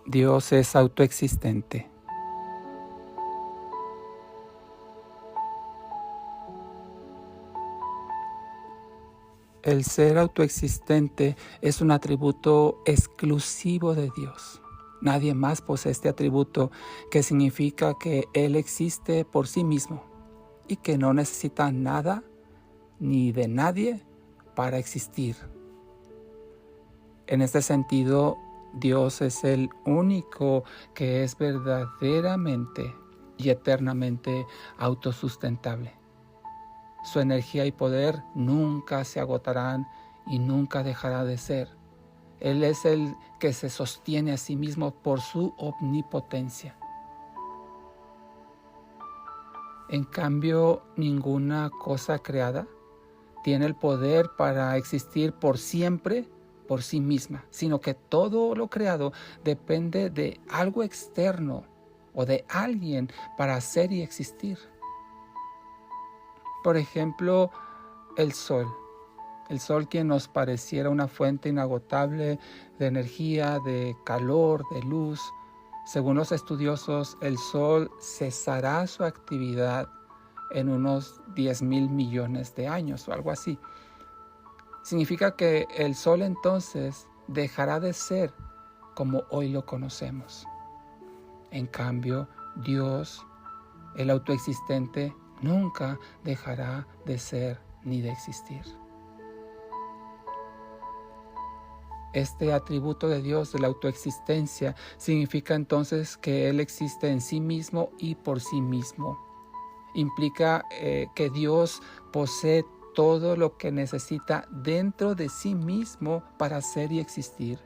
Dios es autoexistente. El ser autoexistente es un atributo exclusivo de Dios. Nadie más posee este atributo, que significa que Él existe por sí mismo y que no necesita nada ni de nadie para existir. En este sentido, Dios es el único que es verdaderamente y eternamente autosustentable. Su energía y poder nunca se agotarán y nunca dejará de ser. Él es el que se sostiene a sí mismo por su omnipotencia. En cambio, ninguna cosa creada tiene el poder para existir por siempre por sí misma, sino que todo lo creado depende de algo externo o de alguien para ser y existir. Por ejemplo, el sol. El sol, que nos pareciera una fuente inagotable de energía, de calor, de luz. Según los estudiosos, el sol cesará su actividad en unos 10,000 millones de años o algo así. Significa que el sol entonces dejará de ser como hoy lo conocemos. En cambio, Dios, el autoexistente, nunca dejará de ser ni de existir. Este atributo de Dios, de la autoexistencia, significa entonces que Él existe en sí mismo y por sí mismo. Implica que Dios posee todo lo que necesita dentro de sí mismo para ser y existir.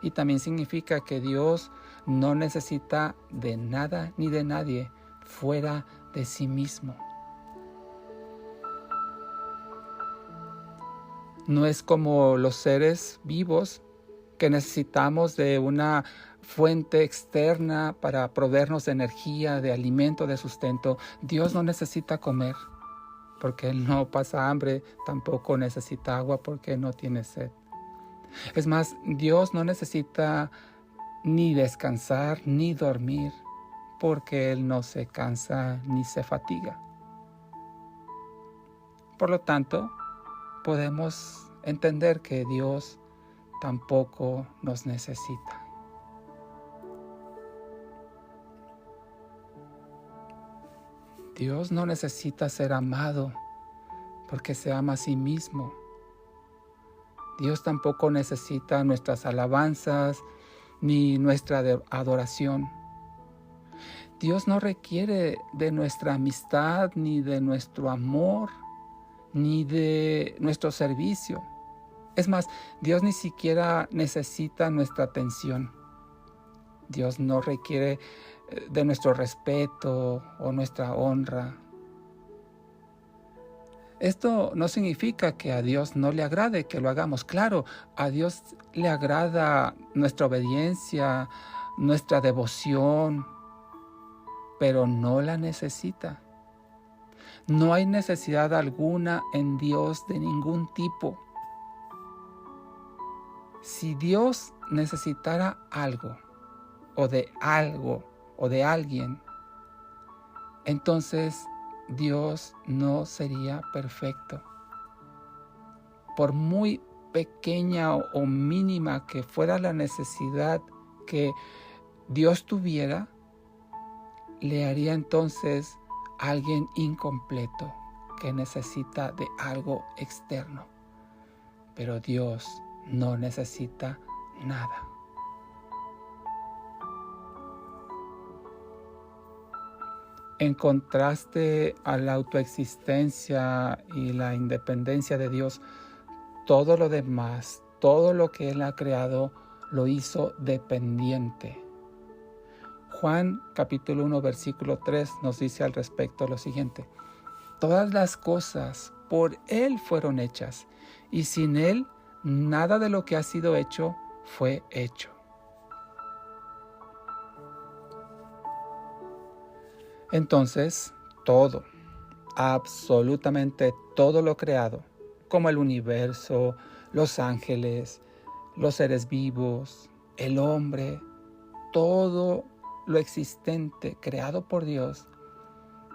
Y también significa que Dios no necesita de nada ni de nadie fuera de sí mismo. No es como los seres vivos que necesitamos de una fuente externa para proveernos de energía, de alimento, de sustento. Dios no necesita comer porque Él no pasa hambre, tampoco necesita agua porque no tiene sed. Es más, Dios no necesita ni descansar ni dormir porque Él no se cansa ni se fatiga. Por lo tanto, podemos entender que Dios tampoco nos necesita. Dios no necesita ser amado porque se ama a sí mismo. Dios tampoco necesita nuestras alabanzas ni nuestra adoración. Dios no requiere de nuestra amistad, ni de nuestro amor, ni de nuestro servicio. Es más, Dios ni siquiera necesita nuestra atención. Dios no requiere de nuestro respeto o nuestra honra. Esto no significa que a Dios no le agrade que lo hagamos. Claro, a Dios le agrada nuestra obediencia, nuestra devoción, pero no la necesita. No hay necesidad alguna en Dios de ningún tipo. Si Dios necesitara algo o de alguien, entonces Dios no sería perfecto. Por muy pequeña o mínima que fuera la necesidad que Dios tuviera, le haría entonces a alguien incompleto que necesita de algo externo. Pero Dios no necesita nada. En contraste a la autoexistencia y la independencia de Dios, todo lo demás, todo lo que Él ha creado, lo hizo dependiente. Juan capítulo 1 versículo 3 nos dice al respecto lo siguiente: todas las cosas por Él fueron hechas, y sin Él nada de lo que ha sido hecho fue hecho. Entonces, todo, absolutamente todo lo creado, como el universo, los ángeles, los seres vivos, el hombre, todo lo existente creado por Dios,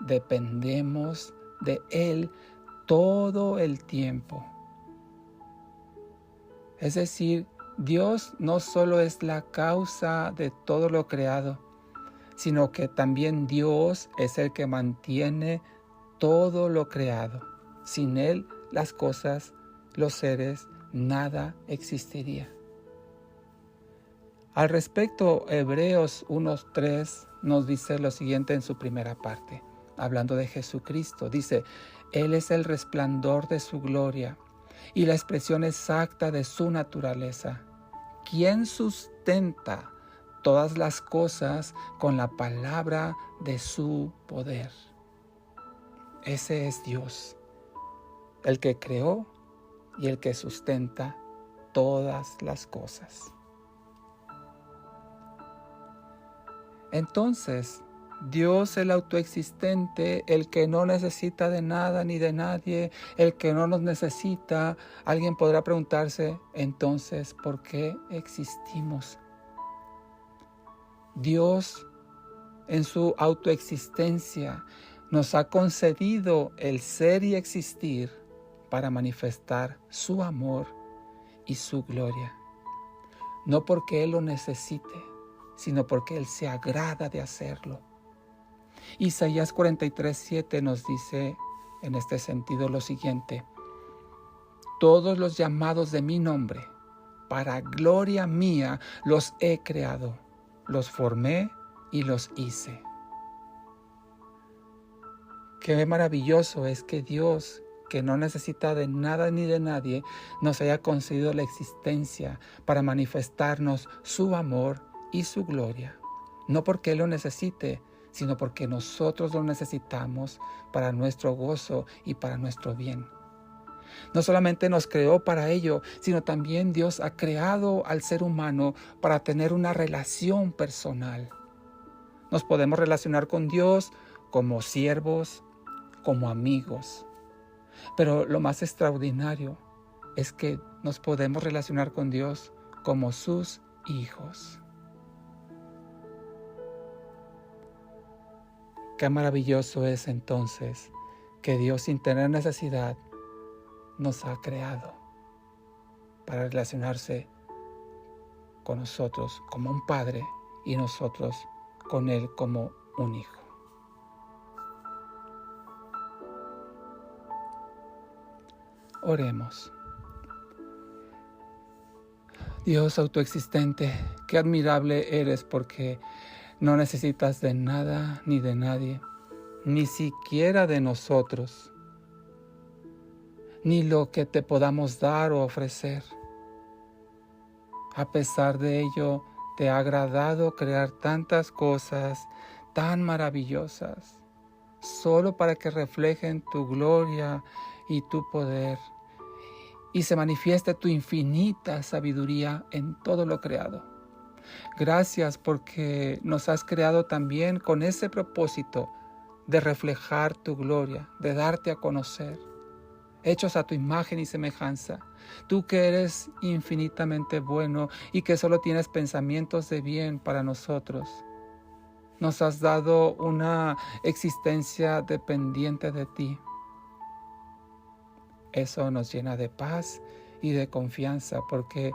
dependemos de Él todo el tiempo. Es decir, Dios no solo es la causa de todo lo creado, sino que también Dios es el que mantiene todo lo creado. Sin Él, las cosas, los seres, nada existiría. Al respecto, Hebreos 1:3 nos dice lo siguiente en su primera parte, hablando de Jesucristo. Dice, Él es el resplandor de su gloria y la expresión exacta de su naturaleza, quien sustenta todas las cosas con la palabra de su poder. Ese es Dios, el que creó y el que sustenta todas las cosas. Entonces, Dios el autoexistente, el que no necesita de nada ni de nadie, el que no nos necesita, alguien podrá preguntarse, entonces, ¿por qué existimos? Dios, en su autoexistencia, nos ha concedido el ser y existir para manifestar su amor y su gloria. No porque Él lo necesite, sino porque Él se agrada de hacerlo. Isaías 43:7 nos dice en este sentido lo siguiente: todos los llamados de mi nombre, para gloria mía, los he creado, los formé y los hice. Qué maravilloso es que Dios, que no necesita de nada ni de nadie, nos haya concedido la existencia para manifestarnos su amor y su gloria. No porque Él lo necesite, sino porque nosotros lo necesitamos para nuestro gozo y para nuestro bien. No solamente nos creó para ello, sino también Dios ha creado al ser humano para tener una relación personal. Nos podemos relacionar con Dios como siervos, como amigos. Pero lo más extraordinario es que nos podemos relacionar con Dios como sus hijos. Qué maravilloso es entonces que Dios, sin tener necesidad, nos ha creado para relacionarse con nosotros como un padre y nosotros con Él como un hijo. Oremos. Dios autoexistente, qué admirable eres porque no necesitas de nada ni de nadie, ni siquiera de nosotros, ni lo que te podamos dar o ofrecer. A pesar de ello, te ha agradado crear tantas cosas tan maravillosas, solo para que reflejen tu gloria y tu poder, y se manifieste tu infinita sabiduría en todo lo creado. Gracias porque nos has creado también con ese propósito de reflejar tu gloria, de darte a conocer, hechos a tu imagen y semejanza. Tú que eres infinitamente bueno y que solo tienes pensamientos de bien para nosotros. Nos has dado una existencia dependiente de ti. Eso nos llena de paz y de confianza porque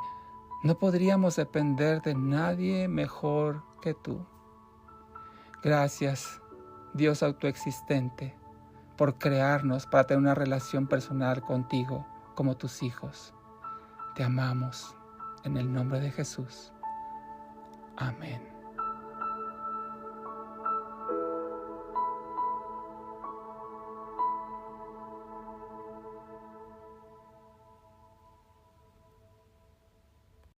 no podríamos depender de nadie mejor que tú. Gracias, Dios autoexistente, por crearnos para tener una relación personal contigo como tus hijos. Te amamos en el nombre de Jesús. Amén.